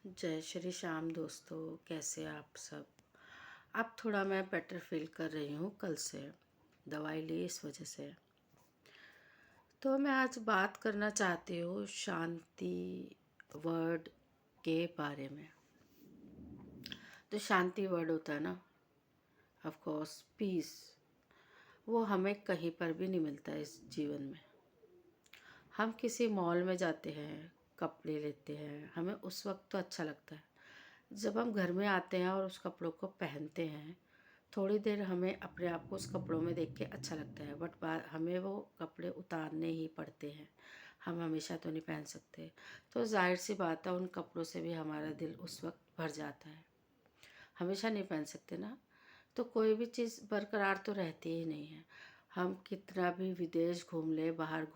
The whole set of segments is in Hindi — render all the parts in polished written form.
जय श्री श्याम दोस्तों, कैसे आप सब। अब थोड़ा मैं बेटर फील कर रही हूँ कल से, दवाई ली इस वजह से। तो मैं आज बात करना चाहती हूँ शांति वर्ड के बारे में। तो शांति वर्ड होता है ना, ऑफ कोर्स पीस, वो हमें कहीं पर भी नहीं मिलता है इस जीवन में। हम किसी मॉल में जाते हैं, कपड़े लेते हैं, हमें उस वक्त तो अच्छा लगता है। जब हम घर में आते हैं और उस कपड़ों को पहनते हैं, थोड़ी देर हमें अपने आप को उस कपड़ों में देख के अच्छा लगता है, बट हमें वो कपड़े उतारने ही पड़ते हैं। हम हमेशा तो नहीं पहन सकते। तो जाहिर सी बात है, उन कपड़ों से भी हमारा दिल उस वक्त भर जाता है। हमेशा नहीं पहन सकते ना, तो कोई भी चीज़ बरकरार तो रहती ही नहीं है। हम कितना भी विदेश घूम ले, बाहर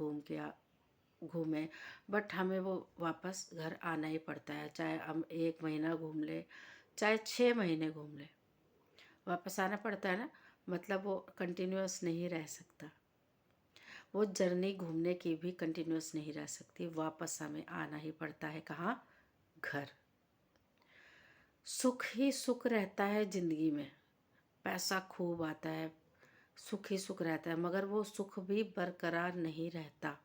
घूमें, बट हमें वो वापस घर आना ही पड़ता है। चाहे हम 1 महीना घूम ले, चाहे 6 महीने घूम ले, वापस आना पड़ता है ना। मतलब वो कंटिन्यूअस नहीं रह सकता। वो जर्नी घूमने की भी कंटिन्यूअस नहीं रह सकती। वापस हमें आना ही पड़ता है। कहाँ? घर। सुख ही सुख रहता है ज़िंदगी में, पैसा खूब आता है, सुख ही सुख रहता है, मगर वो सुख भी बरकरार नहीं रहता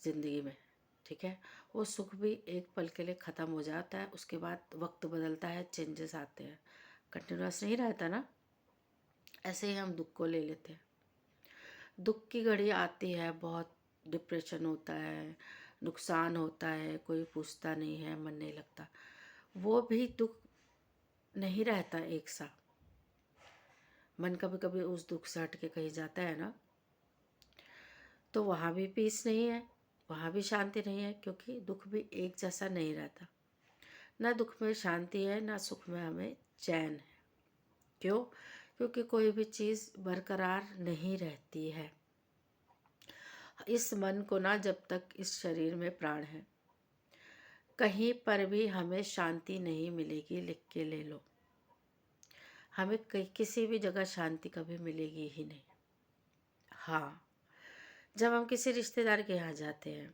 ज़िंदगी में। ठीक है, वो सुख भी एक पल के लिए ख़त्म हो जाता है, उसके बाद वक्त बदलता है, चेंजेस आते हैं, कंटिन्यूअस नहीं रहता ना। ऐसे ही हम दुख को ले लेते हैं। दुख की घड़ी आती है, बहुत डिप्रेशन होता है, नुकसान होता है, कोई पूछता नहीं है, मन नहीं लगता। वो भी दुख नहीं रहता एक सा। मन कभी कभी उस दुख से हट के कहीं जाता है ना, तो वहाँ भी पीस नहीं है, वहाँ भी शांति नहीं है, क्योंकि दुख भी एक जैसा नहीं रहता। ना दुख में शांति है, ना सुख में हमें चैन है। क्यों? क्योंकि कोई भी चीज़ बरकरार नहीं रहती है। इस मन को ना, जब तक इस शरीर में प्राण है, कहीं पर भी हमें शांति नहीं मिलेगी। लिख के ले लो, हमें कहीं किसी भी जगह शांति कभी मिलेगी ही नहीं। हाँ, जब हम किसी रिश्तेदार के यहाँ जाते हैं,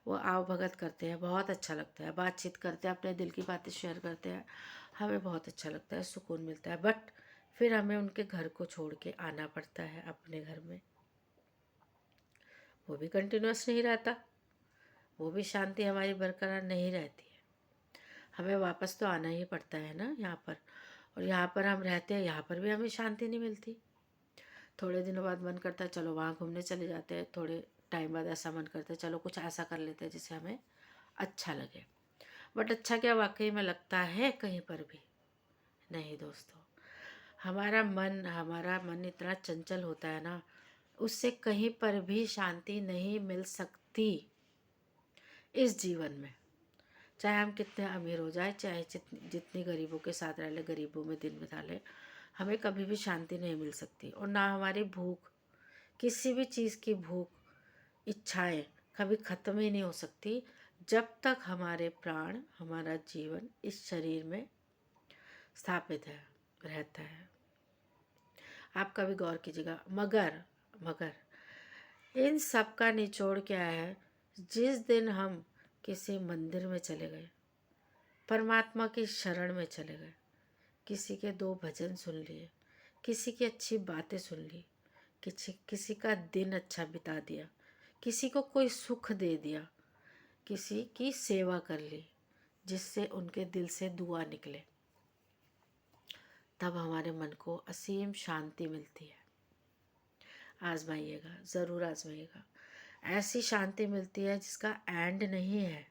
वो आओ भगत करते हैं, बहुत अच्छा लगता है, बातचीत करते हैं, अपने दिल की बातें शेयर करते हैं, हमें बहुत अच्छा लगता है, सुकून मिलता है। बट फिर हमें उनके घर को छोड़ के आना पड़ता है अपने घर में। वो भी कंटिन्यूअस नहीं रहता, वो भी शांति हमारी बरकरार नहीं रहती है। हमें वापस तो आना ही पड़ता है ना यहाँ पर। और यहाँ पर हम रहते हैं, यहाँ पर भी हमें शांति नहीं मिलती। थोड़े दिनों बाद मन करता है चलो वहाँ घूमने चले जाते हैं, थोड़े टाइम बाद ऐसा मन करता है चलो कुछ ऐसा कर लेते हैं जिससे हमें अच्छा लगे। बट अच्छा क्या वाकई में लगता है कहीं पर भी नहीं दोस्तों। हमारा मन इतना चंचल होता है ना, उससे कहीं पर भी शांति नहीं मिल सकती इस जीवन में। चाहे हम कितने अमीर हो जाए, चाहे जितनी गरीबों के साथ रह ले, गरीबों में दिन बिता ले, हमें कभी भी शांति नहीं मिल सकती। और ना हमारी भूख, किसी भी चीज़ की भूख, इच्छाएं कभी ख़त्म ही नहीं हो सकती जब तक हमारे प्राण, हमारा जीवन इस शरीर में स्थापित है, रहता है। आप कभी गौर कीजिएगा। मगर इन सब का निचोड़ क्या है? जिस दिन हम किसी मंदिर में चले गए, परमात्मा की शरण में चले गए, किसी के 2 भजन सुन लिए, किसी की अच्छी बातें सुन ली, किसी का दिन अच्छा बिता दिया, किसी को कोई सुख दे दिया, किसी की सेवा कर ली, जिससे उनके दिल से दुआ निकले, तब हमारे मन को असीम शांति मिलती है। आजमाइएगा, ज़रूर आजमाइएगा। ऐसी शांति मिलती है जिसका एंड नहीं है।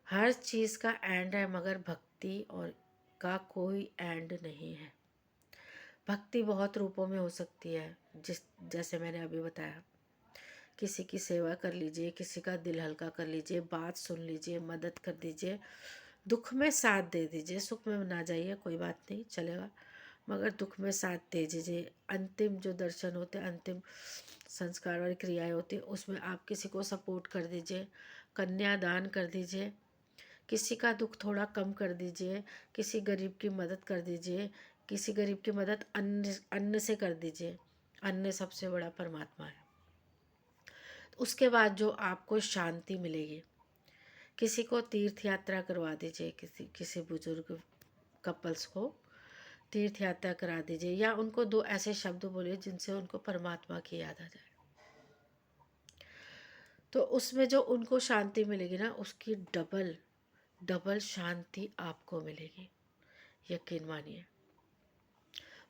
हर चीज़ का एंड है, मगर भक्ति और का कोई एंड नहीं है। भक्ति बहुत रूपों में हो सकती है, जैसे मैंने अभी बताया। किसी की सेवा कर लीजिए, किसी का दिल हल्का कर लीजिए, बात सुन लीजिए, मदद कर दीजिए, दुख में साथ दे दीजिए। सुख में ना जाइए, कोई बात नहीं, चलेगा, मगर दुख में साथ दे दीजिए। अंतिम जो दर्शन होते हैं, अंतिम संस्कार वाली क्रियाएं होती है, उसमें आप किसी को सपोर्ट कर दीजिए, कन्यादान कर दीजिए, किसी का दुख थोड़ा कम कर दीजिए, किसी गरीब की मदद कर दीजिए, किसी गरीब की मदद अन्न से कर दीजिए। अन्न सबसे बड़ा परमात्मा है। उसके बाद जो आपको शांति मिलेगी, किसी को तीर्थ यात्रा करवा दीजिए, किसी किसी बुजुर्ग कपल्स को तीर्थ यात्रा करा दीजिए, या उनको 2 ऐसे शब्द बोलिए जिनसे उनको परमात्मा की याद आ जाए। तो उसमें जो उनको शांति मिलेगी ना, उसकी डबल डबल शांति आपको मिलेगी, यकीन मानिए।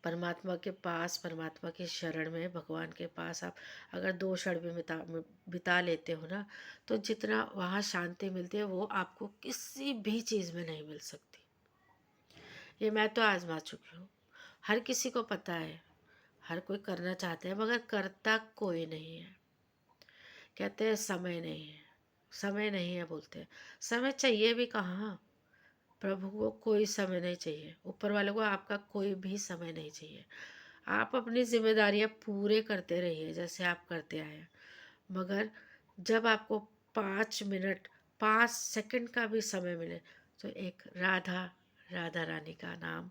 परमात्मा के पास, परमात्मा की शरण में, भगवान के पास आप अगर 2 क्षण भी बिता लेते हो ना, तो जितना वहाँ शांति मिलती है वो आपको किसी भी चीज़ में नहीं मिल सकती। ये मैं तो आजमा चुकी हूँ। हर किसी को पता है, हर कोई करना चाहते हैं, मगर करता कोई नहीं है। कहते हैं समय नहीं है, समय नहीं है बोलते हैं। समय चाहिए भी कहाँ, प्रभु को कोई समय नहीं चाहिए, ऊपर वाले को आपका कोई भी समय नहीं चाहिए। आप अपनी जिम्मेदारियां पूरे करते रहिए जैसे आप करते आए हैं, मगर जब आपको 5 मिनट 5 सेकंड का भी समय मिले तो एक राधा राधा रानी का नाम,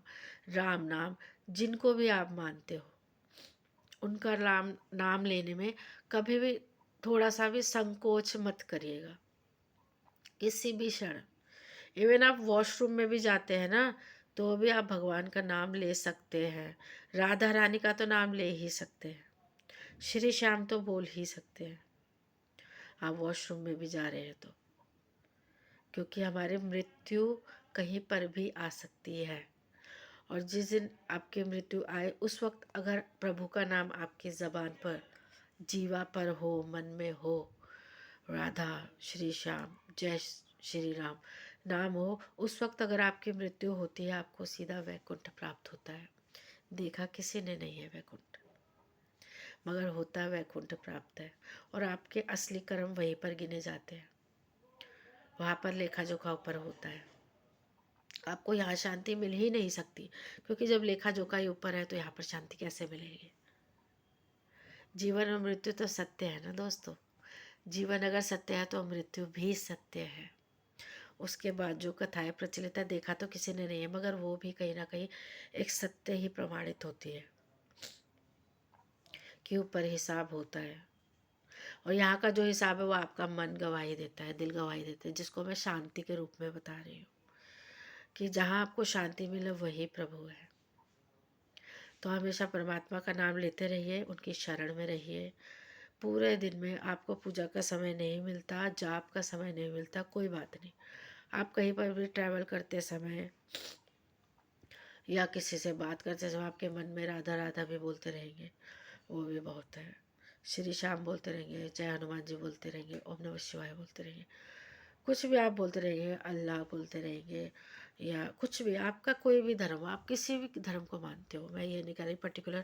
राम नाम, जिनको भी आप मानते हो उनका नाम नाम लेने में कभी भी थोड़ा सा भी संकोच मत करिएगा, किसी भी क्षण। इवन आप वॉशरूम में भी जाते हैं ना, तो भी आप भगवान का नाम ले सकते हैं। राधा रानी का तो नाम ले ही सकते हैं, श्री श्याम तो बोल ही सकते हैं आप वॉशरूम में भी जा रहे हैं तो, क्योंकि हमारी मृत्यु कहीं पर भी आ सकती है। और जिस दिन आपकी मृत्यु आए उस वक्त अगर प्रभु का नाम आपकी ज़बान पर, जीवा पर हो, मन में हो, राधा श्री श्याम जय श्री राम नाम हो, उस वक्त अगर आपकी मृत्यु होती है आपको सीधा वैकुंठ प्राप्त होता है। देखा किसी ने नहीं है वैकुंठ, मगर होता है, वैकुंठ प्राप्त है। और आपके असली कर्म वहीं पर गिने जाते हैं, वहाँ पर लेखा जोखा ऊपर होता है। आपको यहाँ शांति मिल ही नहीं सकती, क्योंकि जब लेखा जोखा ही ऊपर है तो यहाँ पर शांति कैसे मिलेगी। जीवन और मृत्यु तो सत्य है ना दोस्तों। जीवन अगर सत्य है तो मृत्यु भी सत्य है। उसके बाद जो कथाएं प्रचलित है देखा तो किसी ने नहीं है, मगर वो भी कहीं ना कहीं एक सत्य ही प्रमाणित होती है कि ऊपर हिसाब होता है। और यहाँ का जो हिसाब है वो आपका मन गवाही देता है, दिल गवाही देता है, जिसको मैं शांति के रूप में बता रही हूँ कि जहाँ आपको शांति मिले वही प्रभु है। तो हमेशा परमात्मा का नाम लेते रहिए, उनकी शरण में रहिए। पूरे दिन में आपको पूजा का समय नहीं मिलता, जाप का समय नहीं मिलता, कोई बात नहीं। आप कहीं पर भी ट्रैवल करते समय या किसी से बात करते समय आपके मन में राधा राधा भी बोलते रहेंगे, वो भी बहुत है। श्री श्याम बोलते रहेंगे, जय हनुमान जी बोलते रहेंगे, ओम नमः शिवाय बोलते रहेंगे, कुछ भी आप बोलते रहेंगे, अल्लाह बोलते रहेंगे, या कुछ भी आपका कोई भी धर्म, आप किसी भी धर्म को मानते हो, मैं ये नहीं कह रही पर्टिकुलर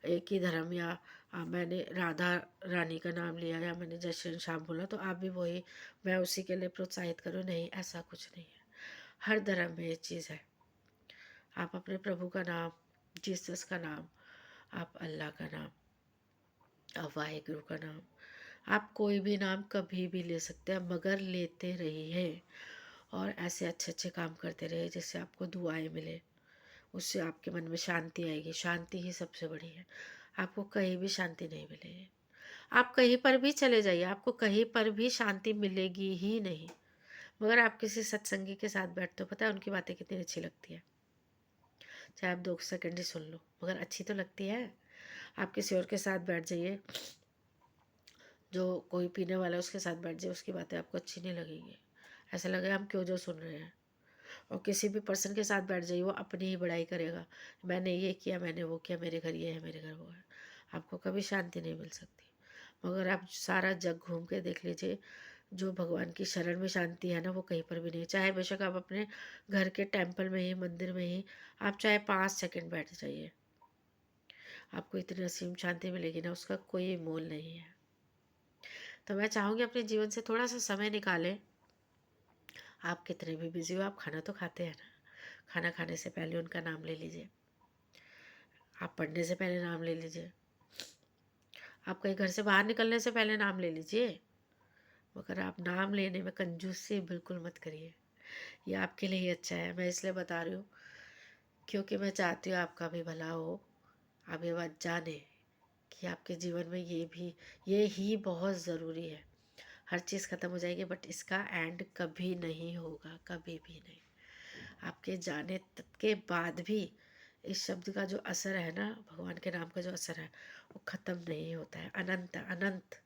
एक ही धर्म, या मैंने राधा रानी का नाम लिया या मैंने जय श्री श्याम बोला तो आप भी वही, मैं उसी के लिए प्रोत्साहित करूँ, नहीं, ऐसा कुछ नहीं है। हर धर्म में ये चीज़ है। आप अपने प्रभु का नाम, जीसस का नाम, आप अल्लाह का नाम, आप वाहेगुरु का नाम, आप कोई भी नाम कभी भी ले सकते हैं, मगर लेते रहिए और ऐसे अच्छे अच्छे काम करते रहिए जिससे आपको दुआएं मिले, उससे आपके मन में शांति आएगी। शांति ही सबसे बड़ी है, आपको कहीं भी शांति नहीं मिलेगी। आप कहीं पर भी चले जाइए, आपको कहीं पर भी शांति मिलेगी ही नहीं। मगर आप किसी सत्संगी के साथ बैठते हो, पता है उनकी बातें कितनी अच्छी लगती है, चाहे आप 2 सेकंड ही सुन लो, मगर अच्छी तो लगती है। आप किसी और के साथ बैठ जाइए, जो कोई पीने वाला है उसके साथ बैठ जाइए, उसकी बातें आपको अच्छी नहीं लगेगी, ऐसा लगेगा हम क्यों जो सुन रहे हैं। और किसी भी पर्सन के साथ बैठ जाइए, वो अपनी ही बड़ाई करेगा, मैंने ये किया, मैंने वो किया, मेरे घर ये है, मेरे घर वो है। आपको कभी शांति नहीं मिल सकती। मगर आप सारा जग घूम के देख लीजिए, जो भगवान की शरण में शांति है ना, वो कहीं पर भी नहीं। चाहे बेशक आप अपने घर के टेम्पल में ही, मंदिर में ही आप चाहे 5 सेकंड बैठ जाइए, आपको इतनी असीम शांति मिलेगी ना, उसका कोई मोल नहीं है। तो मैं चाहूँगी अपने जीवन से थोड़ा सा समय निकालें। आप कितने भी बिजी हो, आप खाना तो खाते हैं ना, खाना खाने से पहले उनका नाम ले लीजिए, आप पढ़ने से पहले नाम ले लीजिए, आप कहीं घर से बाहर निकलने से पहले नाम ले लीजिए, मगर आप नाम लेने में कंजूसी बिल्कुल मत करिए। ये आपके लिए ही अच्छा है, मैं इसलिए बता रही हूँ क्योंकि मैं चाहती हूँ आपका भी भला हो। आप ये बात जाने कि आपके जीवन में ये भी, ये ही बहुत ज़रूरी है। हर चीज़ ख़त्म हो जाएगी, बट इसका एंड कभी नहीं होगा, कभी भी नहीं। आपके जाने तक के बाद भी इस शब्द का जो असर है ना, भगवान के नाम का जो असर है, वो ख़त्म नहीं होता है, अनंत अनंत।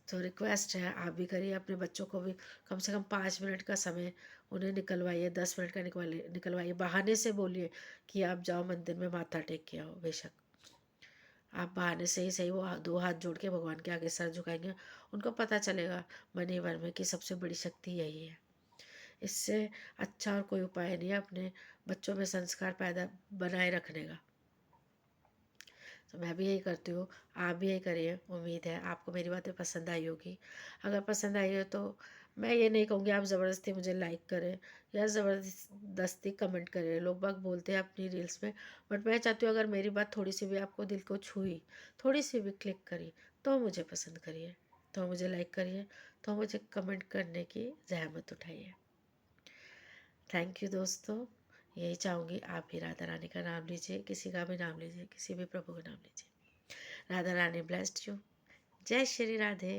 तो रिक्वेस्ट है, आप भी करिए, अपने बच्चों को भी कम से कम 5 मिनट का समय उन्हें निकलवाइए, 10 मिनट का निकलवाइए। बहाने से बोलिए कि आप जाओ मंदिर में माथा टेक के आओ। बेशक आप बहाने से ही सही, वो 2 हाथ जोड़ के भगवान के आगे सर झुकाएंगे, उनको पता चलेगा मन ही मन में कि सबसे बड़ी शक्ति यही है। इससे अच्छा और कोई उपाय नहीं है अपने बच्चों में संस्कार पैदा बनाए रखने का। तो मैं भी यही करती हूँ, आप भी यही करिए। उम्मीद है आपको मेरी बातें पसंद आई होगी। अगर पसंद आई हो तो मैं ये नहीं कहूँगी आप ज़बरदस्ती मुझे लाइक करें या ज़बरदस्ती कमेंट करें। लोग बाग बोलते हैं अपनी रील्स में, बट मैं चाहती हूँ अगर मेरी बात थोड़ी सी भी आपको दिल को छुई, थोड़ी सी भी क्लिक करी, तो मुझे पसंद करिए, तो मुझे लाइक करिए, तो मुझे कमेंट करने की ज़हमत उठाइए। थैंक यू दोस्तों। यही चाहूँगी आप भी राधा रानी का नाम लीजिए, किसी का भी नाम लीजिए, किसी भी प्रभु का नाम लीजिए। Radha Rani blessed you. जय श्री राधे।